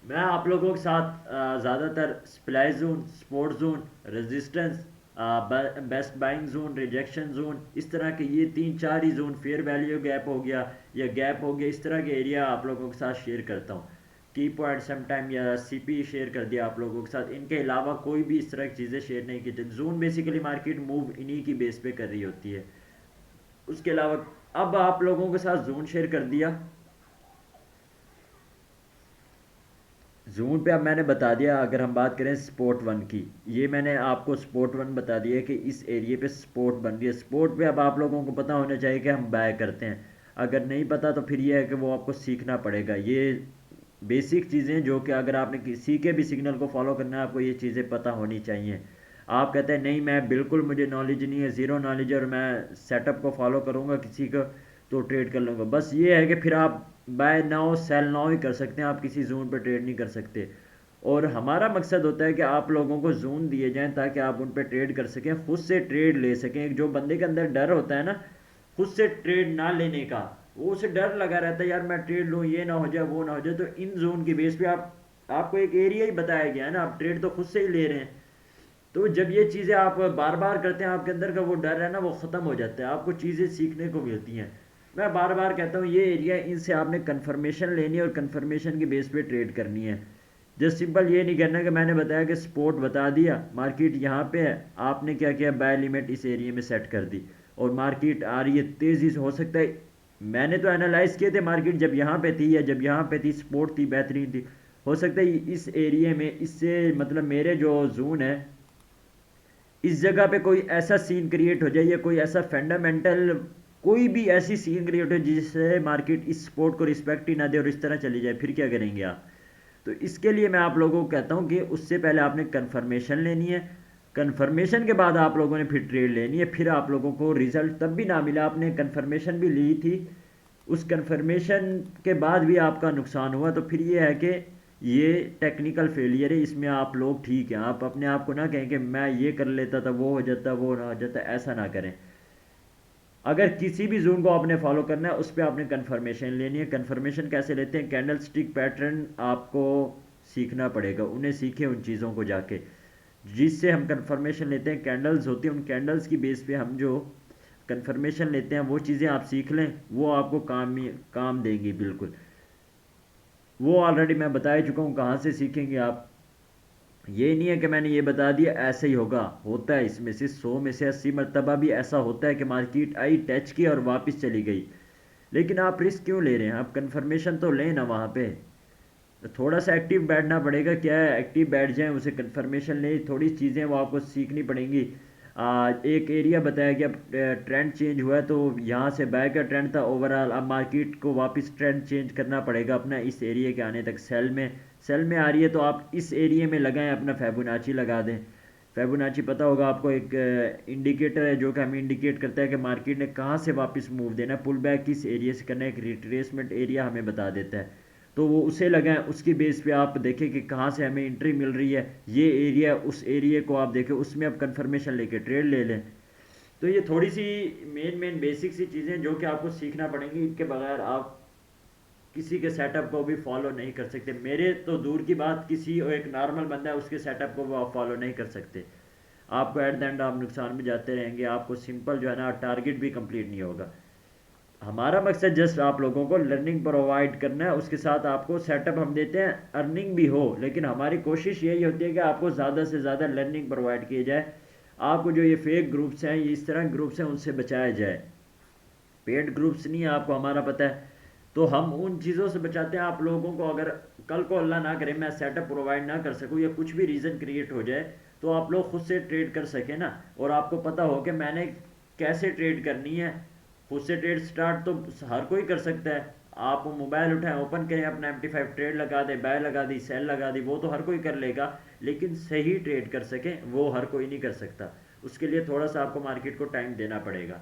मैं आप लोगों के साथ ज़्यादातर supply zone, support zone, resistance, best buying zone, rejection zone, इस तरह के ये 3-4 ही जोन, फेयर वैल्यू गैप हो गया या गैप हो गया, इस तरह के एरिया आप लोगों के साथ शेयर करता हूँ। की पॉइंट समटाइम या सीपी शेयर कर दिया आप लोगों के साथ। इनके अलावा कोई भी इस तरह की चीज़ें शेयर नहीं की थी। जोन बेसिकली मार्केट मूव इन्हीं की बेस पे कर रही होती है। उसके अलावा अब आप लोगों के साथ जोन शेयर कर दिया। जून पे अब मैंने बता दिया। अगर हम बात करें स्पोर्ट वन की, ये मैंने आपको स्पोर्ट वन बता दिया कि इस एरिए पे स्पोर्ट बन रही है। स्पोर्ट पे अब आप लोगों को पता होना चाहिए कि हम बाय करते हैं। अगर नहीं पता तो फिर ये है कि वो आपको सीखना पड़ेगा। ये बेसिक चीज़ें जो कि अगर आपने किसी के भी सिग्नल को फॉलो करना है, आपको ये चीज़ें पता होनी चाहिए। आप कहते हैं नहीं मैं बिल्कुल, मुझे नॉलेज नहीं है, ज़ीरो नॉलेज, और मैं सेटअप को फॉलो करूँगा किसी का तो ट्रेड कर लूँगा। बस ये है कि फिर आप बाय नाउ सेल नाउ ही कर सकते हैं, आप किसी जोन पर ट्रेड नहीं कर सकते। और हमारा मकसद होता है कि आप लोगों को जोन दिए जाएं ताकि आप उन पर ट्रेड कर सकें, खुद से ट्रेड ले सकें। जो बंदे के अंदर डर होता है ना खुद से ट्रेड ना लेने का, वो उसे डर लगा रहता है, यार मैं ट्रेड लूँ, ये ना हो जाए वो ना हो जाए। तो इन जोन की बेस पे आपको एक एरिया ही बताया गया है ना, आप ट्रेड तो खुद से ही ले रहे हैं। तो जब ये चीज़ें आप बार बार करते हैं, आपके अंदर का वो डर है ना वो ख़त्म हो जाता है, आपको चीज़ें सीखने को मिलती हैं। मैं बार बार कहता हूँ ये एरिया, इनसे आपने कन्फर्मेशन लेनी है और कन्फर्मेशन की बेस पे ट्रेड करनी है। जस्ट सिंपल ये नहीं करना कि मैंने बताया कि स्पोर्ट बता दिया, मार्केट यहाँ पे है, आपने क्या किया, बाय लिमिट इस एरिया में सेट कर दी और मार्केट आ रही है तेज़ी से। हो सकता है मैंने तो एनालाइज किए थे, मार्केट जब यहाँ पे थी या जब यहाँ पे थी स्पोर्ट थी, बेहतरीन थी। हो सकता है इस एरिया में इससे मतलब मेरे जो जोन है इस जगह पे कोई ऐसा सीन क्रिएट हो जाए या कोई ऐसा फंडामेंटल कोई भी ऐसी सीन क्रिएट हो जिससे मार्केट इस स्पोर्ट को रिस्पेक्ट ही ना दे और इस तरह चली जाए, फिर क्या करेंगे आप। तो इसके लिए मैं आप लोगों को कहता हूँ कि उससे पहले आपने कन्फर्मेशन लेनी है, कन्फर्मेशन के बाद आप लोगों ने फिर ट्रेड लेनी है। फिर आप लोगों को रिजल्ट तब भी ना मिला, आपने कन्फर्मेशन भी ली थी, उस कन्फर्मेशन के बाद भी आपका नुकसान हुआ, तो फिर ये है कि ये टेक्निकल फेलियर है, इसमें आप लोग ठीक हैं। आप अपने आप को ना कहें कि मैं ये कर लेता था वो हो जाता वो ना हो जाता, ऐसा ना करें। अगर किसी भी जोन को आपने फॉलो करना है उस पर आपने कन्फर्मेशन लेनी है। कन्फर्मेशन कैसे लेते हैं, कैंडल स्टिक पैटर्न आपको सीखना पड़ेगा, उन्हें सीखें उन चीज़ों को जाके जिससे हम कन्फर्मेशन लेते हैं। कैंडल्स होती हैं, उन कैंडल्स की बेस पे हम जो कन्फर्मेशन लेते हैं वो चीज़ें आप सीख लें, वो आपको काम देंगी बिल्कुल। वो ऑलरेडी मैं बता ही चुका हूँ कहाँ से सीखेंगे आप। ये नहीं है कि मैंने ये बता दिया ऐसे ही होगा, होता है इसमें से 100 में से 80 मरतबा भी ऐसा होता है कि मार्केट आई, टच की और वापस चली गई। लेकिन आप रिस्क क्यों ले रहे हैं, आप कंफर्मेशन तो लें ना वहाँ पे। तो थोड़ा सा एक्टिव बैठना पड़ेगा, क्या है एक्टिव बैठ जाएं, उसे कंफर्मेशन ले, थोड़ी चीज़ें वो आपको सीखनी पड़ेंगी। एक एरिया बताया गया, ट्रेंड चेंज हुआ है तो यहाँ से बाय का ट्रेंड था ओवरऑल, अब मार्केट को वापस ट्रेंड चेंज करना पड़ेगा अपना इस एरिया के आने तक। सेल में आ रही है तो आप इस एरिया में लगाएं, अपना फेबोनाची लगा दें। फेबोनाची पता होगा आपको, एक इंडिकेटर है जो कि हमें इंडिकेट करता है कि मार्केट ने कहाँ से वापस मूव देना है, पुल बैक किस एरिया से करना है, एक रिट्रेसमेंट एरिया हमें बता देता है। तो वो उसे लगाएं, उसकी बेस पे आप देखें कि कहाँ से हमें एंट्री मिल रही है, ये एरिया उस एरिया को आप देखें, उसमें आप कंफर्मेशन लेके ट्रेड ले लें। तो ये थोड़ी सी मेन मेन बेसिक सी चीज़ें जो कि आपको सीखना पड़ेंगी, इनके बगैर आप किसी के सेटअप को भी फॉलो नहीं कर सकते। मेरे तो दूर की बात, किसी एक नॉर्मल बंदा है उसके सेटअप को वो आप फॉलो नहीं कर सकते। आपको एट द एंड आप नुकसान में जाते रहेंगे, आपको सिंपल जो है ना टारगेट भी कंप्लीट नहीं होगा। हमारा मकसद जस्ट आप लोगों को लर्निंग प्रोवाइड करना है, उसके साथ आपको सेटअप हम देते हैं, अर्निंग भी हो, लेकिन हमारी कोशिश यही होती है कि आपको ज़्यादा से ज़्यादा लर्निंग प्रोवाइड की जाए। आपको जो ये फेक ग्रुप्स हैं, ये इस तरह ग्रुप्स हैं, उनसे बचाया जाए। पेड ग्रुप्स नहीं है, आपको हमारा पता है, तो हम उन चीज़ों से बचाते हैं आप लोगों को। अगर कल को अल्लाह ना करे मैं सेटअप प्रोवाइड ना कर सकूँ या कुछ भी रीज़न क्रिएट हो जाए, तो आप लोग खुद से ट्रेड कर सकें ना, और आपको पता हो कि मैंने कैसे ट्रेड करनी है। खुद से ट्रेड स्टार्ट तो हर कोई कर सकता है। आप मोबाइल उठाएं, ओपन करें, अपना MT5 ट्रेड लगा दें, बाय लगा दी, सेल लगा दी, वो तो हर कोई कर लेगा। लेकिन सही ट्रेड कर सकें वो हर कोई नहीं कर सकता, उसके लिए थोड़ा सा आपको मार्केट को टाइम देना पड़ेगा।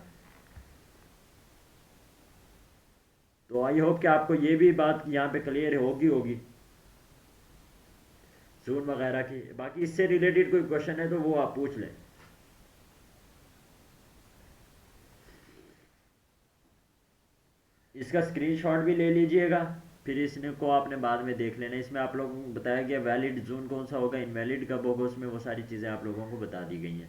तो आई होप कि आपको ये भी बात यहाँ पे क्लियर होगी होगी जोन वगैरह की। बाकी इससे रिलेटेड कोई क्वेश्चन है तो वो आप पूछ लें। इसका स्क्रीनशॉट भी ले लीजिएगा, फिर इसने को आपने बाद में देख लेना। इसमें आप लोगों को बताया गया वैलिड जोन कौन सा होगा, इनवैलिड कब होगा, उसमें वो सारी चीज़ें आप लोगों को बता दी गई हैं।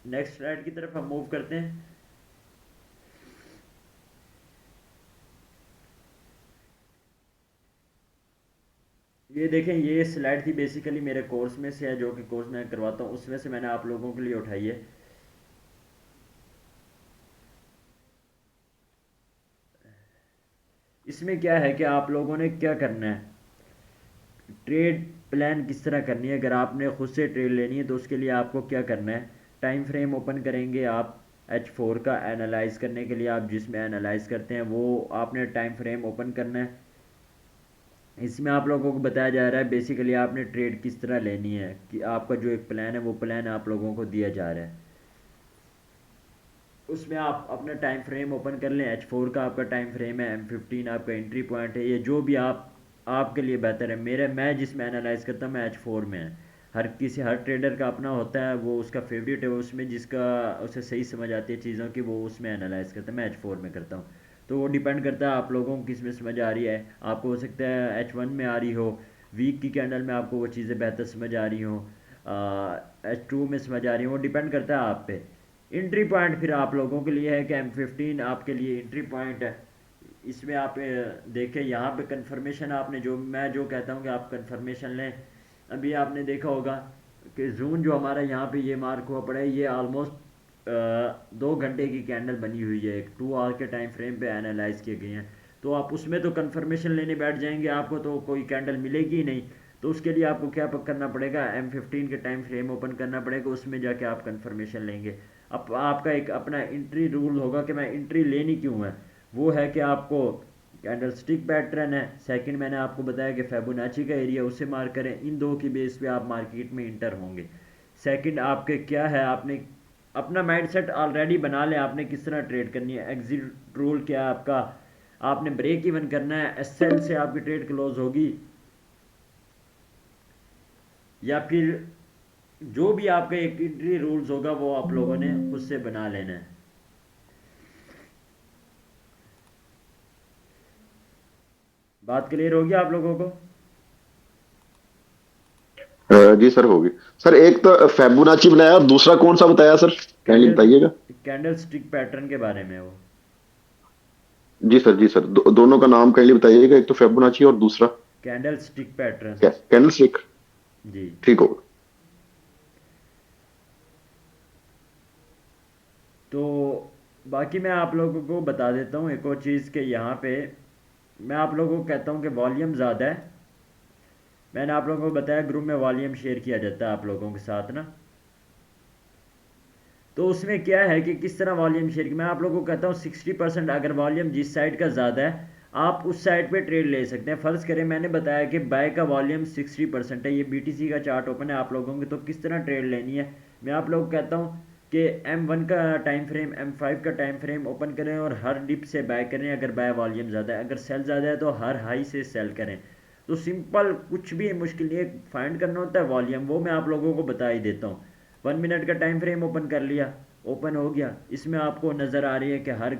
नेक्स्ट स्लाइड की तरफ हम मूव करते हैं। ये देखें, ये स्लाइड थी बेसिकली मेरे कोर्स में से है, जो कि कोर्स मैं करवाता हूँ उसमें से मैंने आप लोगों के लिए उठाई है। इसमें क्या है कि आप लोगों ने क्या करना है, ट्रेड प्लान किस तरह करनी है। अगर आपने खुद से ट्रेड लेनी है तो उसके लिए आपको क्या करना है, टाइम फ्रेम ओपन करेंगे आप। H4 का एनालाइज करने के लिए आप जिसमें एनालाइज करते हैं वो आपने टाइम फ्रेम ओपन करना है। इसमें आप लोगों को बताया जा रहा है बेसिकली आपने ट्रेड किस तरह लेनी है, कि आपका जो एक प्लान है वो प्लान आप लोगों को दिया जा रहा है। उसमें आप अपना टाइम फ्रेम ओपन कर लें। H4 का आपका टाइम फ्रेम है, M15 आपका एंट्री पॉइंट है, ये जो भी आपके लिए बेहतर है। मैं जिसमें एनालाइज करता हूँ मैं H4 में है। हर ट्रेडर का अपना होता है, वो उसका फेवरेट है, उसमें जिसका उसे सही समझ आती है चीज़ों की वो उसमें एनालाइज करता है। मैं H4 में करता हूँ। तो वो डिपेंड करता है आप लोगों को किस में समझ आ रही है। आपको हो सकता है H1 में आ रही हो, वीक की कैंडल में आपको वो चीज़ें बेहतर समझ आ रही हो, H2 में समझ आ रही हो, वो डिपेंड करता है आप पे। एंट्री पॉइंट फिर आप लोगों के लिए है कि M15 आपके लिए एंट्री पॉइंट है। इसमें आप देखें यहाँ पे कंफर्मेशन, आपने जो मैं जो कहता हूँ कि आप कंफर्मेशन लें। अभी आपने देखा होगा कि जून जो हमारा यहाँ पे ये मार्क हुआ पड़ा है, ये ऑलमोस्ट 2 घंटे की कैंडल बनी हुई है, एक 2 आवर के टाइम फ्रेम पे एनालाइज किए गए हैं। तो आप उसमें तो कंफर्मेशन लेने बैठ जाएंगे, आपको तो कोई कैंडल मिलेगी ही नहीं। तो उसके लिए आपको क्या करना पड़ेगा, M15 के टाइम फ्रेम ओपन करना पड़ेगा, उसमें जाके आप कंफर्मेशन लेंगे। अब आपका एक अपना एंट्री रूल होगा कि मैं एंट्री लेनी क्यों है। वो है कि आपको कैंडल स्टिक पैटर्न है, सेकंड मैंने आपको बताया कि फेबोनाची का एरिया, उसे मार्क करें। इन दो की बेस पे आप मार्केट में इंटर होंगे। सेकंड आपके क्या है, आपने अपना माइंडसेट ऑलरेडी बना लें, आपने किस तरह ट्रेड करनी है। एग्जिट रूल क्या है आपका, आपने ब्रेक इवन करना है, एसएल से आपकी ट्रेड क्लोज होगी, या फिर जो भी आपका एक एंट्री रूल्स होगा वो आप लोगों ने खुद से बना लेना है। बात क्लियर होगी आप लोगों को? जी सर होगी। सर एक तो फेबुनाची बनाया और दूसरा कौन सा बताया सर, काइंडली कैंडल बताइएगा। कैंडल स्टिक पैटर्न के बारे में वो। जी सर, जी सर, दोनों का नाम काइंडली बताइएगा, एक तो फेबुनाची और दूसरा candle stick pattern. Candle stick. जी। ठीक होगा। तो बाकी मैं आप लोगों को बता देता हूँ एक और चीज़, कि यहाँ पे मैं आप लोगों को कहता हूँ कि वॉल्यूम ज़्यादा है। मैंने आप लोगों को बताया ग्रुप में वॉल्यूम शेयर किया जाता है आप लोगों के साथ ना। तो उसमें क्या है कि किस तरह वॉल्यूम शेयर की, मैं आप लोगों को कहता हूँ 60% अगर वॉल्यूम जिस साइड का ज़्यादा है आप उस साइड पे ट्रेड ले सकते हैं। फ़र्ज़ करें मैंने बताया कि बाय का वॉल्यूम 60% है, ये BTC का चार्ट ओपन है आप लोगों के, तो किस तरह ट्रेड लेनी है। मैं आप लोगों को कहता हूँ कि M1 का टाइम फ्रेम, M5 का टाइम फ्रेम ओपन करें और हर डिप से बाय करें अगर बाय वॉल्यूम ज़्यादा है, अगर सेल ज़्यादा है तो हर हाई से सेल करें। तो सिंपल, कुछ भी मुश्किल नहीं है, फाइंड करना होता है वॉल्यूम, वो मैं आप लोगों को बता ही देता हूँ। 1 मिनट का टाइम फ्रेम ओपन कर लिया, ओपन हो गया, इसमें आपको नज़र आ रही है कि हर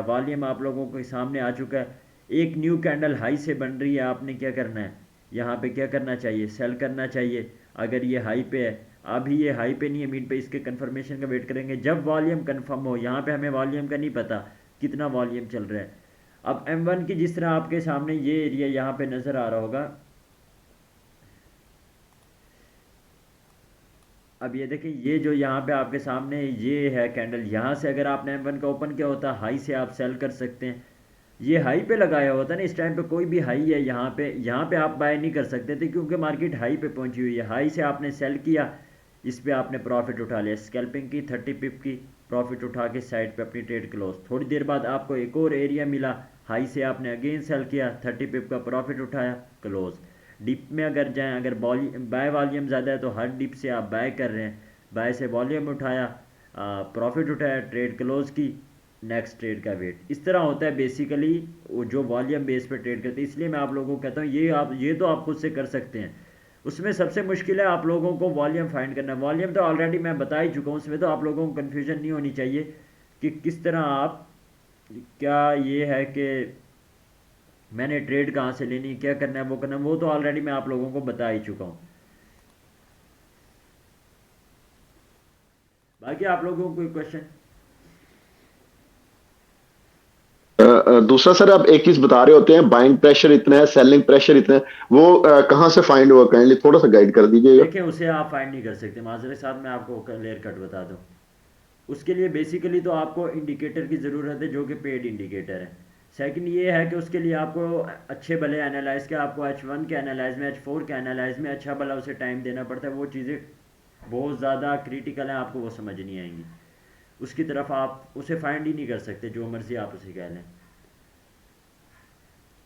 वॉल्यूम आप लोगों के सामने आ चुका है। एक न्यू कैंडल हाई से बन रही है, आपने क्या करना है, यहाँ पे क्या करना चाहिए, सेल करना चाहिए। अगर ये हाई पे है, अभी ये हाई पे नहीं है, मीन पे, इसके कंफर्मेशन का वेट करेंगे जब वॉल्यूम कंफर्म हो। यहाँ पे हमें वॉल्यूम का नहीं पता कितना वॉल्यूम चल रहा है। अब M1 की जिस तरह आपके सामने ये एरिया यहाँ पे नज़र आ रहा होगा, अब ये देखें, ये जो यहाँ पे आपके सामने ये है कैंडल, यहाँ से अगर आपने M1 का ओपन किया होता, हाई से आप सेल कर सकते हैं। ये हाई पे लगाया होता ना, इस टाइम पे कोई भी हाई है यहाँ पे आप बाय नहीं कर सकते थे, क्योंकि मार्केट हाई पे पहुंची हुई है। हाई से आपने सेल किया, इस पे आपने प्रॉफिट उठा लिया, स्कैल्पिंग की 30 पिप की प्रॉफिट उठा के साइड पे अपनी ट्रेड क्लोज। थोड़ी देर बाद आपको एक और एरिया मिला, हाई से आपने अगेन सेल किया, 30 पिप का प्रॉफिट उठाया, क्लोज। डिप में अगर जाएं, अगर बाय वॉल्यूम ज़्यादा है तो हर डिप से आप बाय कर रहे हैं, बाय से वॉल्यूम उठाया, प्रॉफिट उठाया, ट्रेड क्लोज की, नेक्स्ट ट्रेड का वेट। इस तरह होता है बेसिकली वो जो वॉल्यूम बेस पे ट्रेड करते हैं। इसलिए मैं आप लोगों को कहता हूँ ये तो आप खुद से कर सकते हैं। उसमें सबसे मुश्किल है आप लोगों को वॉल्यूम फाइंड करना। वॉल्यूम तो ऑलरेडी मैं बता ही चुका हूँ, उसमें तो आप लोगों को कन्फ्यूजन नहीं होनी चाहिए कि किस तरह आप, क्या ये है कि मैंने ट्रेड कहाँ से लेनी, क्या करना है, वो करना है, वो तो ऑलरेडी मैं आप लोगों को बता ही चुका हूँ। बाकी आप लोगों को कोई क्वेश्चन? दूसरा सर, आप एक चीज बता रहे होते हैं, बाइंग प्रेशर इतना है, सेलिंग प्रेशर इतना है, वो कहाँ से फाइंड हुआ, काइंडली थोड़ा सा गाइड कर दीजिएगा। देखें, उसे आप फाइंड नहीं कर सकते, माजरे साहब मैं आपको क्लियर कट बता दूँ। उसके लिए बेसिकली तो आपको इंडिकेटर की ज़रूरत है, जो कि पेड इंडिकेटर है। सेकंड ये है कि उसके लिए आपको अच्छे भले एनालाइज के, आपको H1 के एनालाइज में, H4 के एनालाइज में अच्छा भला उसे टाइम देना पड़ता है। वो चीज़ें बहुत ज़्यादा क्रिटिकल हैं, आपको वो समझ नहीं आएंगी, उसकी तरफ आप उसे फाइंड ही नहीं कर सकते, जो मर्ज़ी आप उसे कह लें।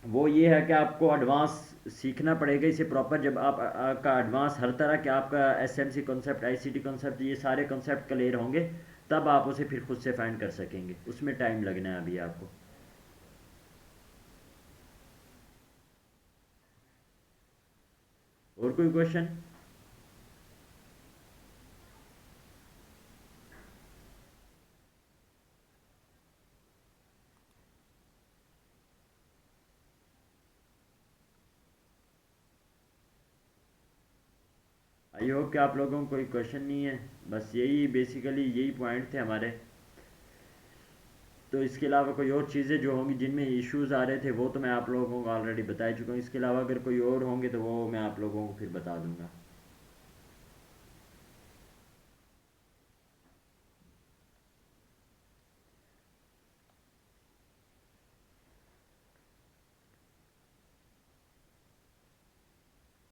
वो ये है कि आपको एडवांस सीखना पड़ेगा इसे प्रॉपर। जब आप का एडवांस हर तरह के आपका SMC कॉन्सेप्ट, ICT कॉन्सेप्ट, ये सारे कॉन्सेप्ट क्लियर होंगे, तब आप उसे फिर खुद से फाइंड कर सकेंगे। उसमें टाइम लगना है अभी आपको। और कोई क्वेश्चन? आई होप कि आप लोगों को कोई क्वेश्चन नहीं है, बस यही बेसिकली यही पॉइंट थे हमारे। तो इसके अलावा कोई और चीज़ें जो होंगी जिनमें इश्यूज़ आ रहे थे वो तो मैं आप लोगों को ऑलरेडी बता चुका हूँ। इसके अलावा अगर कोई और होंगे तो वो मैं आप लोगों को फिर बता दूंगा।